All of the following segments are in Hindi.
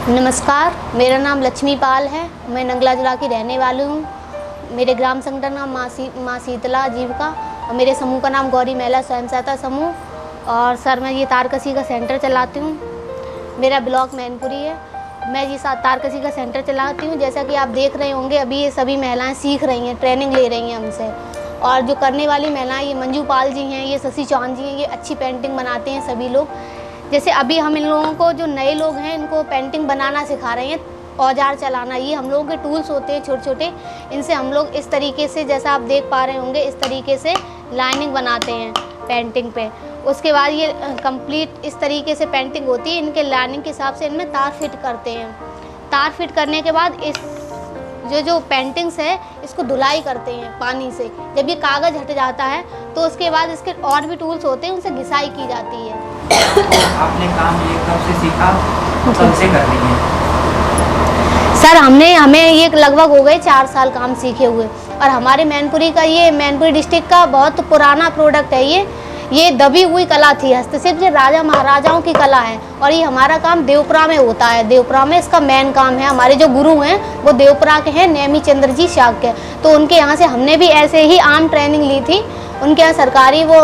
नमस्कार, मेरा नाम लक्ष्मी पाल है। मैं नंगला जिला की रहने वाली हूँ। मेरे ग्राम संगठन नाम माँ शीतला आजीविका और मेरे समूह का नाम गौरी महिला स्वयं सहायता समूह। और सर मैं ये तारकसी का सेंटर चलाती हूँ। मेरा ब्लॉक मैनपुरी है। मैं ये तारकसी का सेंटर चलाती हूँ। जैसा कि आप देख रहे होंगे, अभी ये सभी महिलाएं सीख रही हैं, ट्रेनिंग ले रही हैं हमसे। और जो करने वाली महिलाएं, ये मंजू पाल जी हैं, ये शशि चौहान जी हैं, ये अच्छी पेंटिंग बनाते हैं सभी लोग। जैसे अभी हम इन लोगों को, जो नए लोग हैं, इनको पेंटिंग बनाना सिखा रहे हैं, औजार चलाना। ये हम लोगों के टूल्स होते हैं छोटे छोटे, इनसे हम लोग इस तरीके से, जैसा आप देख पा रहे होंगे, इस तरीके से लाइनिंग बनाते हैं पेंटिंग पे। उसके बाद ये कंप्लीट इस तरीके से पेंटिंग होती है। इनके लाइनिंग के हिसाब से इनमें तार फिट करते हैं। तार फिट करने के बाद इस जो पेंटिंग्स है, इसको धुलाई करते हैं पानी से। जब ये कागज़ हट जाता है तो उसके बाद इसके और भी टूल्स होते हैं, उनसे घिसाई की जाती है। आपने काम ये कब से सीखा, कब से कर रही हैं? सर हमें ये लगभग हो गए 4 साल काम सीखे हुए। और हमारे मैनपुरी का, ये मैनपुरी डिस्ट्रिक्ट का बहुत पुराना प्रोडक्ट है। ये दबी हुई कला थी, हस्तशिल्प जो राजा महाराजाओं की कला है। और ये हमारा काम देवपुरा में होता है। देवपुरा में इसका मेन काम है। हमारे जो गुरु हैं वो देवपुरा के हैं, नेमी चंद्र जी शाक्य। तो उनके यहाँ से हमने भी ऐसे ही आम ट्रेनिंग ली थी। उनके यहाँ सरकारी वो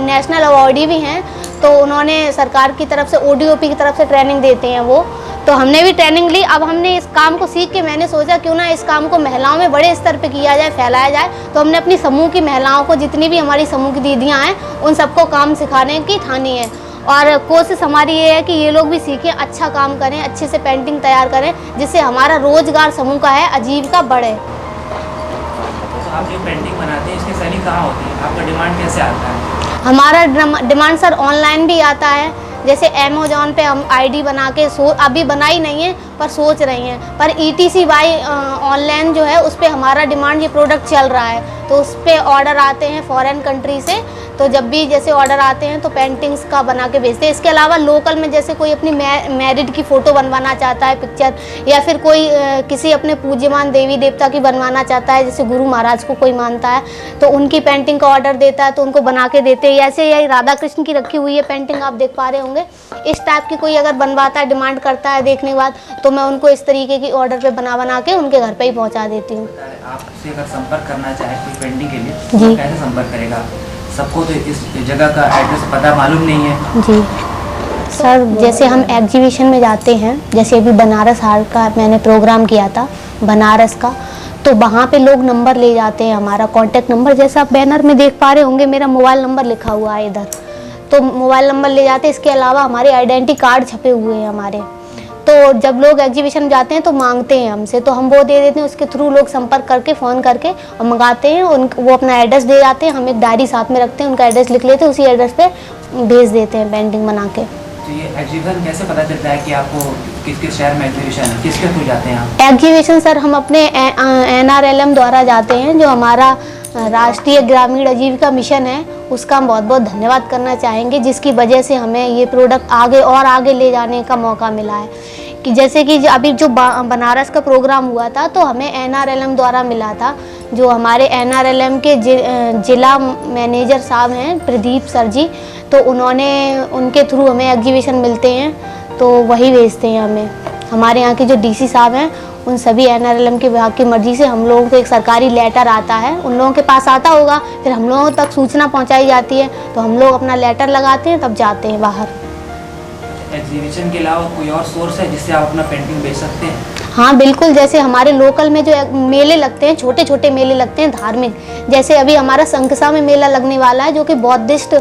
नेशनल अवार्डी भी हैं। तो उन्होंने सरकार की तरफ से, ODOP की तरफ से ट्रेनिंग देते हैं वो। तो हमने भी ट्रेनिंग ली। अब हमने इस काम को सीख के मैंने सोचा क्यों ना इस काम को महिलाओं में बड़े स्तर पे किया जाए, फैलाया जाए। तो हमने अपनी समूह की महिलाओं को, जितनी भी हमारी समूह की दीदियां हैं, उन सबको काम सिखाने की ठानी है। और कोशिश हमारी ये है कि ये लोग भी सीखें, अच्छा काम करें, अच्छे से पेंटिंग तैयार करें, जिससे हमारा रोजगार समूह का है, आजीविका बढ़े। तो आप जो पेंटिंग बनाते हैं, इसकी सेलिंग कहाँ होती है? आपका डिमांड कैसे आता है? हमारा डिमांड सर ऑनलाइन भी आता है। जैसे अमेज़ॉन पे हम ID बना के अभी बनाई नहीं है, पर सोच रही हैं। पर ETC बाई ऑनलाइन जो है, उस पर हमारा डिमांड, ये प्रोडक्ट चल रहा है। तो उस पर ऑर्डर आते हैं फॉरेन कंट्री से। तो जब भी जैसे ऑर्डर आते हैं तो पेंटिंग्स का बना के भेजते हैं। इसके अलावा लोकल में जैसे कोई अपनी मैरिड की फ़ोटो बनवाना चाहता है, पिक्चर, या फिर कोई किसी अपने पूज्यमान देवी देवता की बनवाना चाहता है, जैसे गुरु महाराज को कोई मानता है, तो उनकी पेंटिंग का ऑर्डर देता है, तो उनको बना के देते हैं। ऐसे यही राधा कृष्ण की रखी हुई है पेंटिंग, आप देख पा रहे होंगे। इस टाइप की कोई अगर बनवाता है, डिमांड करता है देखने के बाद, तो मैं उनको इस तरीके की ऑर्डर पे बना के उनके घर पे ही पहुंचा देती हूँ। आपसे अगर संपर्क करना चाहे कोई पेंटिंग के लिए, तो कैसे संपर्क करेगा? सबको तो इस जगह का एड्रेस पता मालूम नहीं है। जी सर, जैसे हम एग्जीबिशन में जाते हैं, जैसे अभी बनारस हाट का मैंने प्रोग्राम किया था, बनारस का, तो वहाँ पे लोग नंबर ले जाते हैं, हमारा कॉन्टैक्ट नंबर। जैसा आप बैनर में देख पा रहे होंगे, मेरा मोबाइल नंबर लिखा हुआ है इधर, तो मोबाइल नंबर ले जाते हैं। इसके अलावा हमारे आइडेंटिटी कार्ड छपे हुए हैं हमारे। तो जब लोग एग्जीबिशन जाते हैं तो मांगते हैं हमसे, तो हम वो दे देते हैं। उसके थ्रू लोग संपर्क करके, फ़ोन करके और मंगाते हैं। वो अपना एड्रेस दे जाते हैं, हम एक डायरी साथ में रखते हैं, उनका एड्रेस लिख लेते हैं, उसी एड्रेस पे भेज देते हैं पेंटिंग बना के। तो ये एग्जीबिशन कैसे पता चलता है कि आपको किस शहर में एग्जीबिशन है, किसके थ्रू जाते हैं आप? एग्जीबिशन सर हम अपने NRLM द्वारा जाते हैं, जो हमारा राष्ट्रीय ग्रामीण आजीविका मिशन है। उसका हम बहुत बहुत धन्यवाद करना चाहेंगे, जिसकी वजह से हमें ये प्रोडक्ट आगे ले जाने का मौका मिला है। कि जैसे कि अभी जो बनारस का प्रोग्राम हुआ था, तो हमें NRLM द्वारा मिला था। जो हमारे NRLM के जिला मैनेजर साहब हैं, प्रदीप सर जी, तो उनके थ्रू हमें एग्जीबिशन मिलते हैं, तो वही भेजते हैं हमें। हमारे यहाँ के जो DC साहब हैं, उन सभी NRLM के विभाग की मर्जी से हम लोगों को एक सरकारी लेटर आता है, उन लोगों के पास आता होगा, फिर हम लोगों तक सूचना पहुंचाई जाती है, तो हम लोग अपना लेटर लगाते हैं, तब जाते हैं बाहर। एग्जीबिशन के अलावा कोई और सोर्स है जिससे आप अपना पेंटिंग बेच सकते हैं? हाँ बिल्कुल, जैसे हमारे लोकल में जो मेले लगते हैं, छोटे छोटे मेले लगते हैं धार्मिक, जैसे अभी हमारा संकसा में मेला लगने वाला है, जो कि बौद्धिस्ट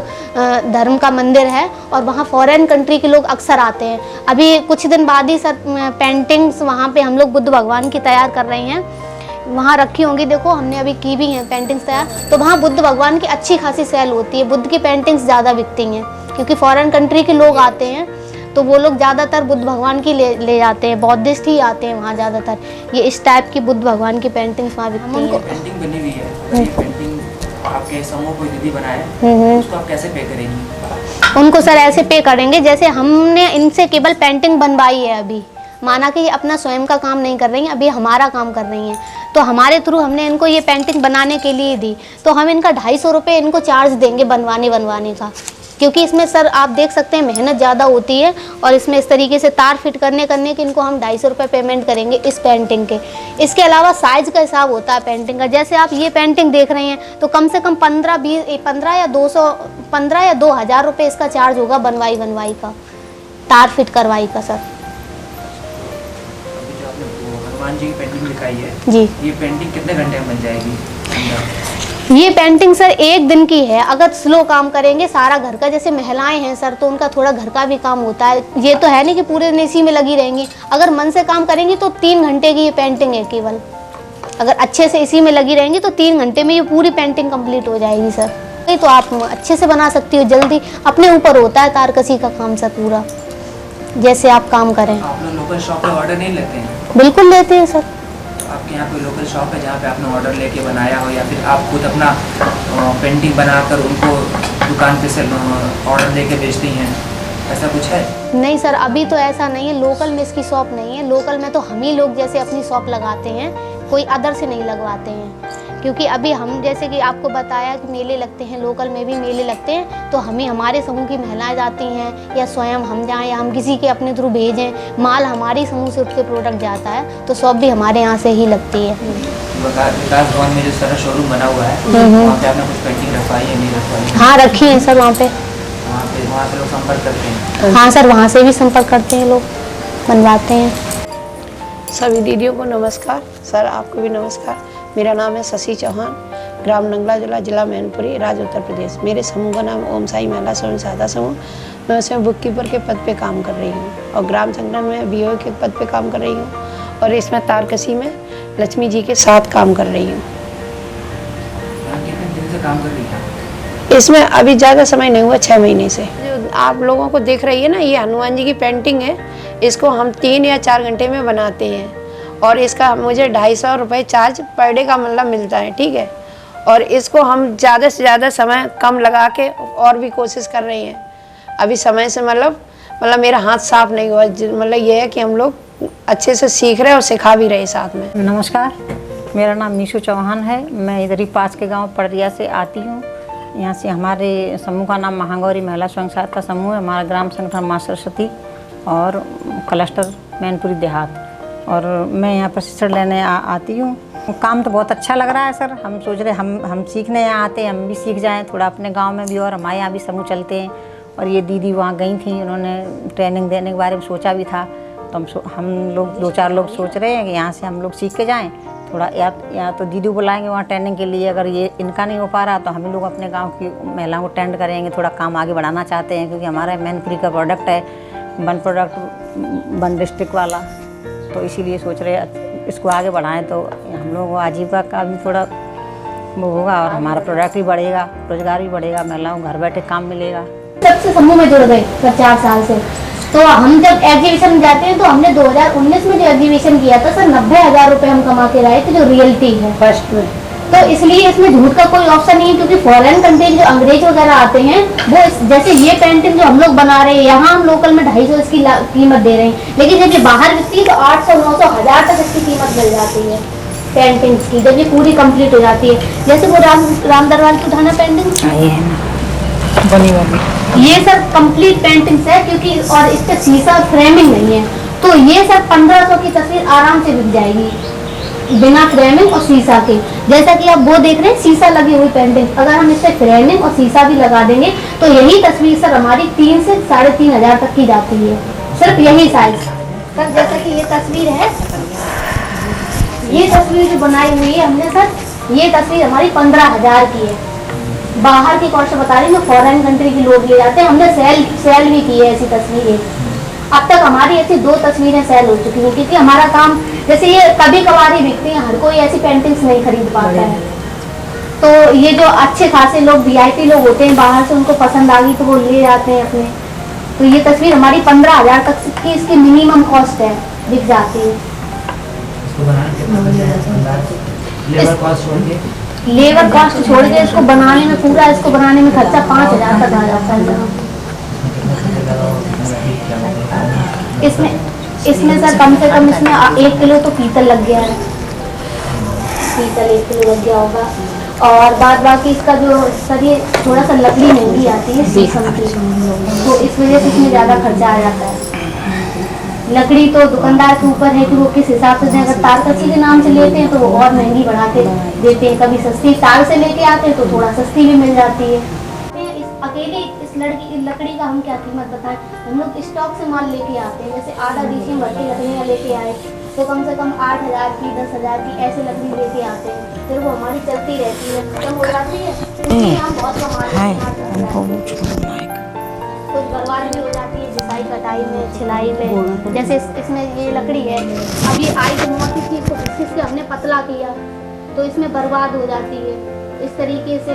धर्म का मंदिर है, और वहाँ फॉरेन कंट्री के लोग अक्सर आते हैं। अभी कुछ दिन बाद ही सर पेंटिंग्स वहाँ पे हम लोग बुद्ध भगवान की तैयार कर रहे हैं, वहाँ रखी होंगी, देखो हमने अभी की भी हैं पेंटिंग्स तैयार। तो वहाँ बुद्ध भगवान की अच्छी खासी सेल होती है, बुद्ध की पेंटिंग्स ज़्यादा बिकती हैं, क्योंकि फॉरेन कंट्री के लोग आते हैं, तो वो लोग ज़्यादातर बुद्ध भगवान की ले जाते हैं, बौद्धिस्ट ही आते हैं वहाँ ज़्यादातर। ये इस टाइप की बुद्ध भगवान की पेंटिंग्स वहाँ बिकती हैं। पेंटिंग बनी हुई है, ये पेंटिंग आपके समूह कोई दीदी बनाए, उसको आप कैसे पे करेंगी? उनको सर ऐसे पे करेंगे, जैसे हमने इनसे केवल पेंटिंग बनवाई है। अभी माना कि ये अपना स्वयं का काम नहीं कर रही हैं, अभी हमारा काम कर रही हैं, तो हमारे थ्रू हमने इनको ये पेंटिंग बनाने के लिए दी, तो हम इनका 250 रुपये इनको चार्ज देंगे बनवाने का। क्योंकि इसमें सर आप देख सकते हैं मेहनत ज़्यादा होती है, और इसमें इस तरीके से तार फिट करने के इनको हम 250 रुपये पेमेंट करेंगे इस पेंटिंग के। इसके अलावा साइज़ का हिसाब होता है पेंटिंग का। जैसे आप ये पेंटिंग देख रहे हैं तो कम से कम 15 या 2000 रुपये इसका चार्ज होगा बनवाई का, तार फिट करवाई का सर। अभी जो आपने वो हनुमान जी की पेंटिंग दिखाई है जी, ये पेंटिंग कितने घंटे में बन जाएगी? ये पेंटिंग सर 1 दिन की है। अगर स्लो काम करेंगे सारा घर का, जैसे महिलाएं हैं सर तो उनका थोड़ा घर का भी काम होता है, ये तो है नहीं कि पूरे दिन इसी में लगी रहेंगी। अगर मन से काम करेंगी तो 3 घंटे की ये पेंटिंग है केवल। अगर अच्छे से इसी में लगी रहेंगी तो 3 घंटे में ये पूरी पेंटिंग कंप्लीट हो जाएगी सर। नहीं तो आप अच्छे से बना सकती हो जल्दी, अपने ऊपर होता है तारकसी का काम सर पूरा, जैसे आप काम करें। आप लोग लोकल शॉप पे ऑर्डर नहीं लेते हैं? बिल्कुल लेते हैं सर। आपके यहाँ कोई लोकल शॉप है जहाँ पे आपने ऑर्डर लेके बनाया हो, या फिर आप खुद अपना पेंटिंग बनाकर उनको दुकान पे से ऑर्डर लेके बेचती हैं, ऐसा कुछ है? नहीं सर, अभी तो ऐसा नहीं है। लोकल में इसकी शॉप नहीं है। लोकल में तो हम ही लोग जैसे अपनी शॉप लगाते हैं, कोई अदर से नहीं लगवाते हैं। क्योंकि अभी हम जैसे कि आपको बताया कि मेले लगते हैं, लोकल में भी मेले लगते हैं, तो हमें हमारे समूह की महिलाएं जाती हैं, या स्वयं हम जाएं, या हम किसी के अपने थ्रू भेजें, माल हमारी समूह से उठ के प्रोडक्ट जाता है, तो शॉप भी हमारे यहाँ से ही लगती है। विकास भवन में जो सारा शोरूम बना हुआ है वहाँ पे आपने कुछ पेंटिंग रखवाई है, नहीं रखवाई? हाँ रखी है सर वहाँ से लोग संपर्क करते हैं? हाँ सर, वहाँ से भी संपर्क करते हैं लोग, बनवाते हैं। सभी दीदियों को नमस्कार। सर आपको भी नमस्कार। मेरा नाम है शशि चौहान, ग्राम नंगला जिला मैनपुरी, राज्य उत्तर प्रदेश। मेरे समूह का नाम ओम साई महिला स्वयं सहायता समूह। मैं उसमें बुक कीपर के पद पे काम कर रही हूँ, और ग्राम संगठन में बीओ के पद पे काम कर रही हूँ, और इसमें तारकसी में लक्ष्मी जी के साथ काम कर रही हूँ। कितने दिन से काम कर रही हैं? इसमें अभी ज़्यादा समय नहीं हुआ, 6 महीने से। जो आप लोगों को देख रही है ना, ये हनुमान जी की पेंटिंग है। इसको हम 3 या 4 घंटे में बनाते हैं, और इसका मुझे 250 रुपये चार्ज पर डे का मतलब मिलता है, ठीक है। और इसको हम ज़्यादा से ज़्यादा समय कम लगा के और भी कोशिश कर रही हैं। अभी समय से मतलब मेरा हाथ साफ नहीं हुआ, मतलब ये है कि हम लोग अच्छे से सीख रहे हैं और सिखा भी रहे साथ में। नमस्कार, मेरा नाम मीशू चौहान है। मैं इधर ही पास के गांव पड़रिया से आती हूँ। यहाँ से हमारे समूह का नाम महागौरी महिला स्वयं सहायता समूह है। हमारा ग्राम संगठन माँ सरस्वती और क्लस्टर मैनपुरी देहात, और मैं यहाँ प्रशिक्षण लेने आती हूँ। काम तो बहुत अच्छा लग रहा है सर। हम सोच रहे हम सीखने यहाँ आते हैं, हम भी सीख जाएं थोड़ा अपने गांव में भी, और हमारे यहाँ भी समूह चलते हैं। और ये दीदी वहाँ गई थी, उन्होंने ट्रेनिंग देने के बारे में सोचा भी था, तो हम लोग 2-4 लोग सोच रहे हैं कि यहाँ से हम लोग सीख के जाएँ थोड़ा, या तो दीदी बुलाएंगे वहाँ ट्रेनिंग के लिए। अगर ये इनका नहीं हो पा रहा तो हम लोग अपने गाँव की महिलाओं को ट्रेंड करेंगे, थोड़ा काम आगे बढ़ाना चाहते हैं। क्योंकि हमारा मैनपुरी का प्रोडक्ट है, वन डिस्ट्रिक्ट वाला, तो इसीलिए सोच रहे हैं इसको आगे बढ़ाएं तो हम लोग को आजीविका का भी थोड़ा वो होगा, और हमारा प्रोडक्ट भी बढ़ेगा, रोजगार भी बढ़ेगा, महिलाओं को घर बैठे काम मिलेगा। सबसे समूह में जुड़ गए सर 4 साल से। तो हम जब एग्जीबिशन में जाते हैं तो हमने 2019 में जो एग्जीबिशन किया था सर, 90,000 रुपये हम कमा के लाए थे, जो रियलिटी है फर्स्ट में। तो इसलिए इसमें झूठ का कोई ऑप्शन नहीं है, क्योंकि फॉरेन कंट्री जो अंग्रेज वगैरह आते हैं वो जैसे ये पेंटिंग जो हम लोग बना रहे हैं, यहाँ हम लोकल में 250 इसकी कीमत दे रहे हैं, लेकिन जब ये बाहर बिकती है तो 800, 900, 1000 तक इसकी कीमत मिल जाती है पेंटिंग्स की, जब ये पूरी कंप्लीट हो जाती है। जैसे वो राम दरबार की उठाना पेंटिंग बनी वाली, ये सर कंप्लीट पेंटिंग्स है, क्योंकि और इस पे शीशा फ्रेमिंग नहीं है, तो ये सर 1500 की तस्वीर आराम से बिक जाएगी बिना फ्रेमिंग और शीशा के। जैसा कि आप वो देख रहे हैं शीशा लगी हुई पेंटिंग, अगर हम इस पे फ्रेमिंग और शीशा भी लगा देंगे तो यही तस्वीर सर हमारी 3 से 3,500 तक की जाती है, सिर्फ यही साइज। सर जैसा कि ये तस्वीर है, ये तस्वीर जो बनाई हुई है हमने सर, ये तस्वीर हमारी 15,000 की है। बाहर की कॉस्ट बता रही मैं, फॉरेन कंट्री के लोग ले जाते हैं। हमने सेल भी की है ऐसी तस्वीरें। अब तक हमारी ऐसी 2 तस्वीरें सेल हो चुकी हैं, क्योंकि हमारा काम जैसे ये कभी कभार ही बिकती हैं, हर कोई ऐसी पेंटिंग्स नहीं खरीद पाता है। तो ये जो अच्छे खासे लोग VIP लोग होते हैं बाहर से, उनको पसंद आ गई तो वो ले जाते हैं अपने। तो ये तस्वीर हमारी 15,000 तक की इसकी मिनिमम कॉस्ट है, बिक जाती है। लेबर कॉस्ट छोड़ के इसको बनाने में, पूरा इसको बनाने में खर्चा 5,000 तक आ जाता है। इसमें सर कम से कम इसमें 1 किलो तो पीतल लग गया है, पीतल 1 किलो लग गया होगा। और बाद बाकी इसका जो सर ये थोड़ा सा लकड़ी महंगी आती है शीशम की, तो इस वजह से इसमें ज़्यादा खर्चा आ जाता है। लकड़ी तो दुकानदार के ऊपर है कि वो किस हिसाब से दें। अगर तार कसी के नाम से लेते हैं तो वो और महंगी बढ़ा के देते हैं, कभी सस्ती तार से लेके आते हैं तो थोड़ा सस्ती भी मिल जाती है। अकेले इस लकड़ी का हम क्या कीमत बताएं, हम लोग स्टॉक से माल लेके आते हैं। जैसे आधा डीसी भट्टी लकड़ियाँ लेके आए तो कम से कम 8,000 की 10,000 की ऐसे लकड़ी लेके आते हैं, फिर वो हमारी चलती रहती है, खत्म हो जाती है, इसलिए हम बहुत कमा लेते हैं। कुछ बर्बाद भी हो जाती है जिसाई कटाई में, छिलाई में। जैसे इसमें ये लकड़ी है, अब ये आई तो मोटी थी तो इससे हमने पतला किया तो इसमें बर्बाद हो जाती है। इस तरीके से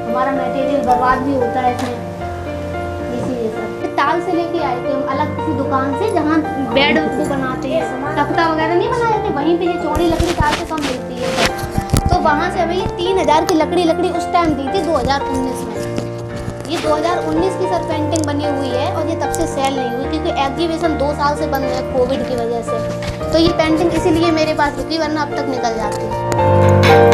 हमारा मटेरियल बर्बाद भी होता है इसमें, इसीलिए सर ताल से लेके आए थे हम अलग किसी दुकान से जहाँ बेड को बनाते हैं, तख्ता वगैरह नहीं बनाए जाते, वहीं पे ये चौड़ी लकड़ी ताल से कम मिलती है, तो वहाँ से हमें ये 3,000 की लकड़ी उस टाइम दी थी 2019 में। ये 2019 की सर पेंटिंग बनी हुई है और ये तब से सेल नहीं हुई क्योंकि एग्जीबिशन 2 साल से बंद है कोविड की वजह से, तो ये पेंटिंग इसीलिए मेरे पास रुकी, वरना अब तक निकल जाती।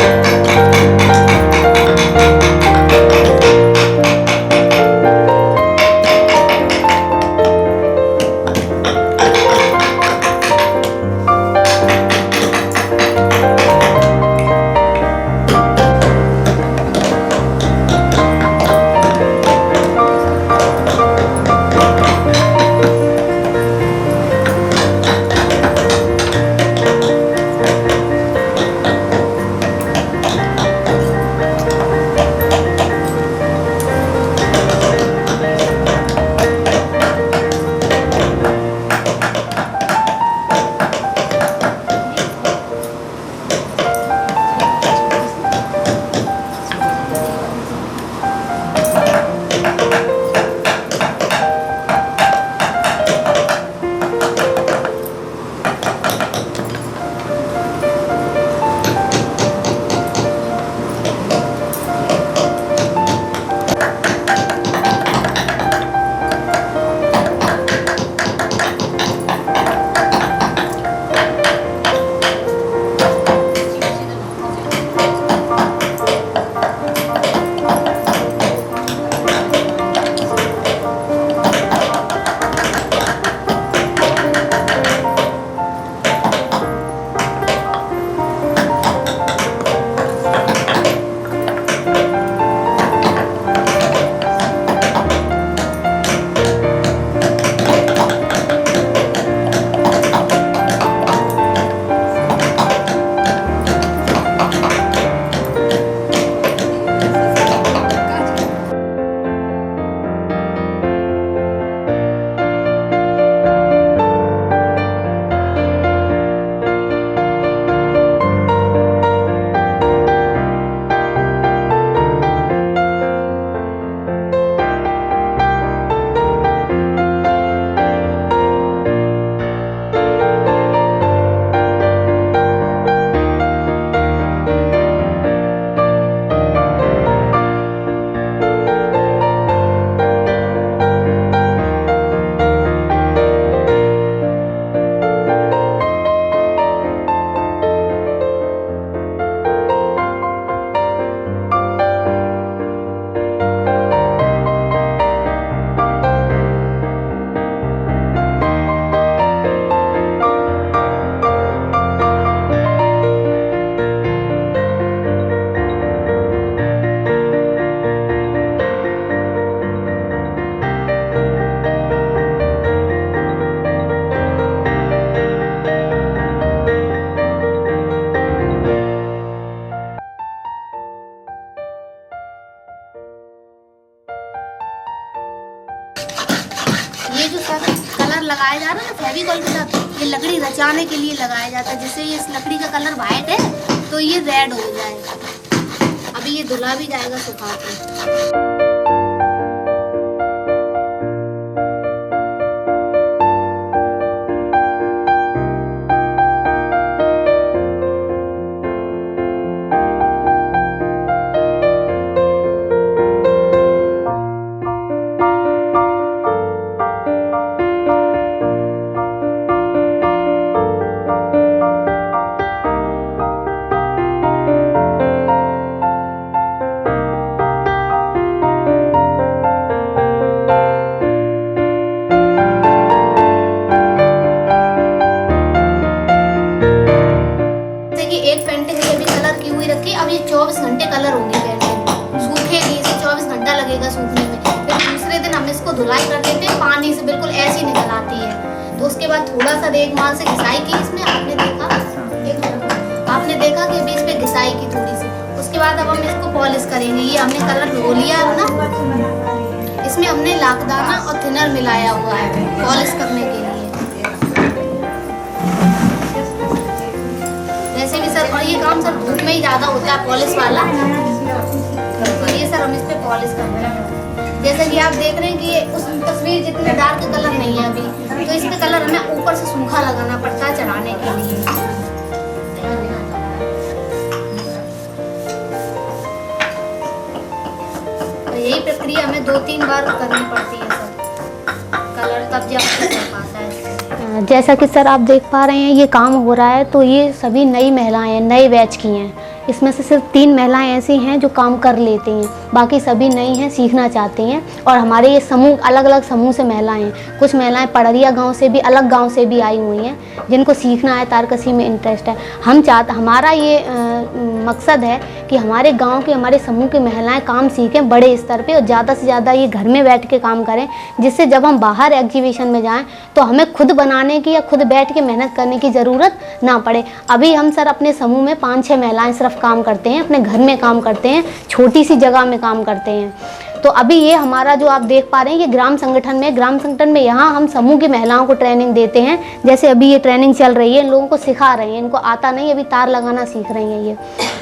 ये जो सर कलर लगाया जा रहा है ना फेविकॉल के साथ, ये लकड़ी रचाने के लिए लगाया जाता है। जैसे ये इस लकड़ी का कलर वाइट है तो ये रेड हो जाएगा। अभी ये धुला भी जाएगा सुखा के। लगेगा सूखने में। फिर दूसरे दिन हम इसको धुलाई कर देते हैं, पानी से बिल्कुल ऐसी निकल आती है। तो उसके बाद थोड़ा सा देखभाल से घिसाई की इसमें, आपने देखा कि अभी इस पे घिसाई की थोड़ी सी। उसके बाद अब हम इसको पॉलिश करेंगे। ये हमने कलर धो लिया है ना, इसमें हमने लाखदाना और थिनर मिलाया हुआ है पॉलिश करने के लिए। वैसे भी सर, और ये काम सर धूप में ही ज़्यादा होता है पॉलिश वाला, तो ये सर हम इस पे पॉलिश कर रहे हैं। जैसे कि आप देख रहे हैं कि ये उस तस्वीर जितने डार्क कलर नहीं है अभी, तो इसका कलर हमें ऊपर से सूखा लगाना पड़ता है चढ़ाने के लिए। यही प्रक्रिया हमें 2-3 बार करनी पड़ती है सर, कलर तब जाकर कर पाता है। जैसा कि सर आप देख पा रहे हैं ये काम हो रहा है, तो ये सभी नई महिलाएं हैं, नए बैच की हैं। इसमें से सिर्फ 3 महिलाएं ऐसी हैं जो काम कर लेती हैं, बाकी सभी नई हैं, सीखना चाहती हैं। और हमारे ये समूह अलग अलग समूह से महिलाएं हैं। कुछ महिलाएं पड़रिया गांव से भी, अलग गांव से भी आई हुई हैं, जिनको सीखना है, तारकसी में इंटरेस्ट है। हमारा ये मकसद है कि हमारे गांव के, हमारे समूह की महिलाएं काम सीखें बड़े स्तर पे, और ज़्यादा से ज़्यादा ये घर में बैठ के काम करें, जिससे जब हम बाहर एग्जीबिशन में जाएं तो हमें खुद बनाने की या खुद बैठ के मेहनत करने की ज़रूरत ना पड़े। अभी हम सर अपने समूह में 5-6 महिलाएं सिर्फ काम करते हैं, अपने घर में काम करते हैं, छोटी सी जगह में काम करते हैं। तो अभी ये हमारा जो आप देख पा रहे हैं ये ग्राम संगठन में यहाँ हम समूह की महिलाओं को ट्रेनिंग देते हैं। जैसे अभी ये ट्रेनिंग चल रही है, इन लोगों को सिखा रहे हैं, इनको आता नहीं, अभी तार लगाना सीख रही हैं। ये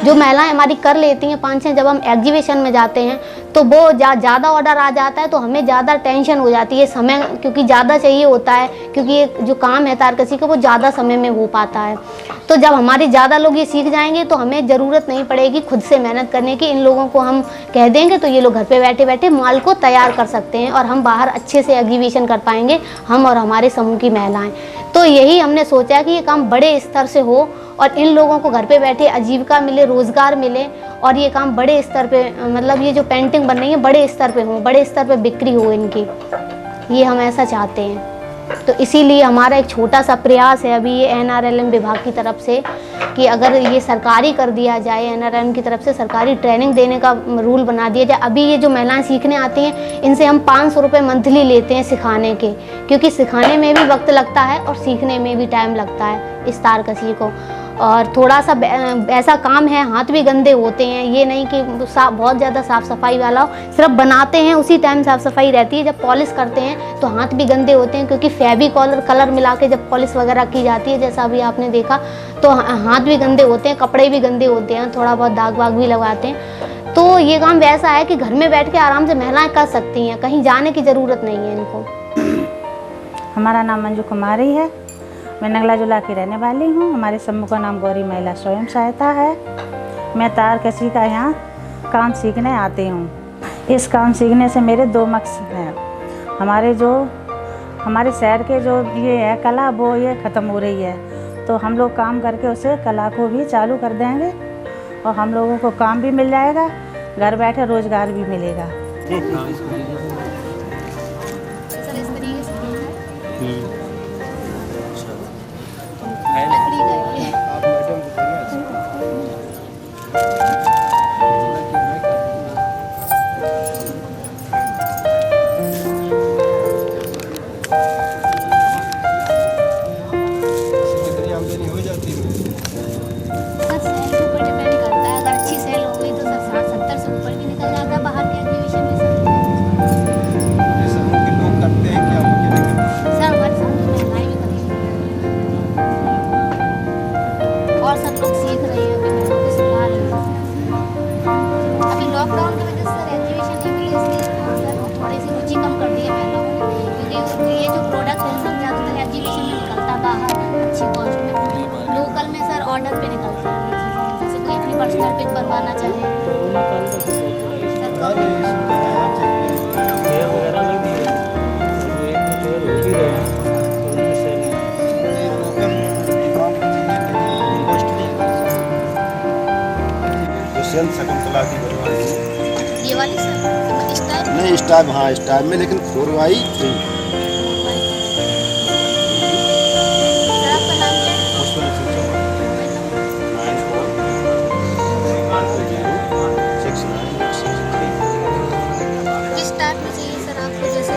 जो महिलाएं हमारी कर लेती हैं 5-6, जब हम एग्जीबिशन में जाते हैं तो वो ज़्यादा ऑर्डर आ जाता है, तो हमें ज़्यादा टेंशन हो जाती है, समय क्योंकि ज़्यादा चाहिए होता है, क्योंकि ये जो काम है तारकसी का वो ज़्यादा समय में हो पाता है। तो जब हमारे ज़्यादा लोग ये सीख जाएंगे तो हमें ज़रूरत नहीं पड़ेगी खुद से मेहनत करने की। इन लोगों को हम कह देंगे तो ये लोग घर पे बैठे बैठे माल को तैयार कर सकते हैं, और हम बाहर अच्छे से एग्जीबिशन कर पाएंगे, हम और हमारे समूह की महिलाएं। तो यही हमने सोचा कि ये काम बड़े स्तर से हो और इन लोगों को घर पे बैठे आजीविका मिले, रोज़गार मिले, और ये काम बड़े स्तर पे, मतलब ये जो पेंटिंग बन रही है बड़े स्तर पे हो, बड़े स्तर पे बिक्री हो इनकी, ये हम ऐसा चाहते हैं। तो इसीलिए हमारा एक छोटा सा प्रयास है अभी ये NRLM विभाग की तरफ से, कि अगर ये सरकारी कर दिया जाए, NRLM की तरफ से सरकारी ट्रेनिंग देने का रूल बना दिया जाए। अभी ये जो महिलाएं सीखने आती हैं इनसे हम 500 रुपये मंथली लेते हैं सिखाने के, क्योंकि सिखाने में भी वक्त लगता है और सीखने में भी टाइम लगता है इस तारकसी को। और थोड़ा सा ऐसा काम है, हाथ भी गंदे होते हैं, ये नहीं कि बहुत ज़्यादा साफ़ सफाई वाला हो, सिर्फ बनाते हैं उसी टाइम साफ़ सफाई रहती है। जब पॉलिश करते हैं तो हाथ भी गंदे होते हैं, क्योंकि फेविकॉल कलर मिला के जब पॉलिश वगैरह की जाती है, जैसा अभी आपने देखा, तो हाथ भी गंदे होते हैं, कपड़े भी गंदे होते हैं, थोड़ा बहुत दाग वाग भी लगाते हैं। तो ये काम वैसा है कि घर में बैठ के आराम से महिलाएँ कर सकती हैं, कहीं जाने की ज़रूरत नहीं है इनको। हमारा नाम मंजू कुमारी है, मैं नंगला जुला की रहने वाली हूँ। हमारे समूह का नाम गौरी महिला स्वयं सहायता है। मैं तारकसी का यहाँ काम सीखने आती हूँ। इस काम सीखने से मेरे 2 मकसद हैं। हमारे शहर के जो ये है कला, वो ये ख़त्म हो रही है, तो हम लोग काम करके उसे कला को भी चालू कर देंगे, और हम लोगों को काम भी मिल जाएगा, घर बैठे रोज़गार भी मिलेगा। ऑर्डर पे निकलता है, जैसे कोई अपनी पर्सनल पिक बनवाना चाहे। शकुंतला की बनवाई है। ये वाली सर स्टाइल नहीं, स्टाइल हाँ स्टाइल में, लेकिन फोरवाई थी। काटना चाहिए सर आपको, जैसे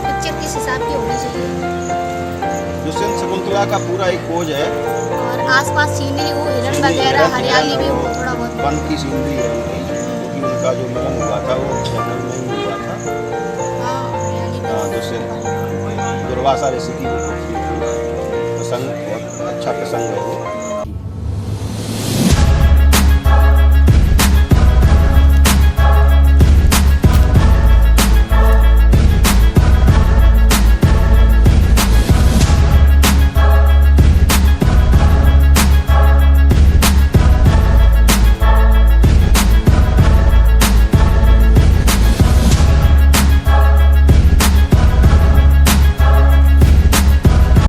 पिक्चर किस हिसाब की होनी चाहिए? दुष्यंत शकुंतला का पूरा एक खोज है। और आसपास सीनरी हो, हिरन वगैरह, हरियाली भी हो थोड़ा बहुत। वन की सीनरी है उनकी, क्योंकि उनका जो मिलन हुआ था वो जंगल में ही हुआ था। हाँ, हरियाली भी। हाँ, दुष्यंत दुर्वासा ऋषि की प्रसंग, बहुत अच्छा प्रसंग है वो।